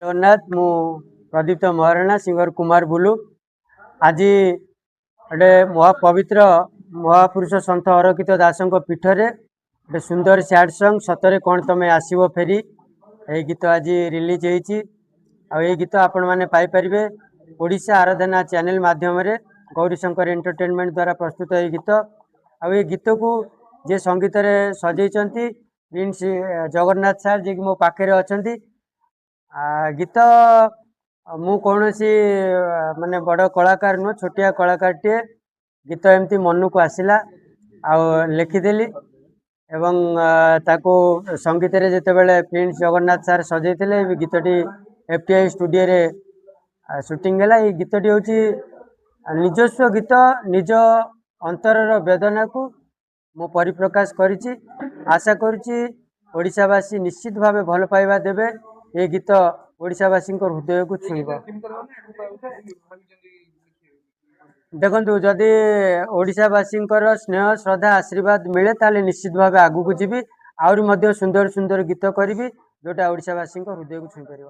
जगन्नाथ मु प्रदीप्त महाराणा सिंगर कुमार बुलू आज गोटे महापवित्र महापुरुष सन्त अरक्षित दास पीठरे गोटे सुंदर सैड सॉन्ग सतरे कौन तमें आसव फेरी ये गीत आज रिलीज होती गीत आपण मैंने पाइपर ओडिशा आराधना चैनल माध्यम गौरीशंकर एंटरटेनमेंट द्वारा प्रस्तुत ये गीत ये गीत को जे संगीत सजेचंती प्रिंस जगन्नाथ सार जी मो पाखे अच्छा गीत मु कौन सी माने बड़ कलाकार नुह छोटिया कलाकार टे गीत एमती मन को आसला आ लिखिदेली एवं ताको संगीत रे जेते बेले प्रिंस जगन्नाथ सार सजेइथिले गीतटी एफटीआई स्टूडियो रे शूटिंग है। ये गीतटी होची निजस्व गीत निज अंतरर वेदना को मु परिप्रकाश करिछि। आशा करुछि ओडिशावासी निश्चित भावे भल पाइबा देबे। ये गीत ओडिशावासी हृदय को छुईब। देखु जदि ओडिशावासी स्नेह श्रद्धा आशीर्वाद मिले ताले निश्चित भावे आगू को जीवी आहरी सुंदर सुंदर गीत करी जोटा ओडिशावासी हृदय को छुई पार।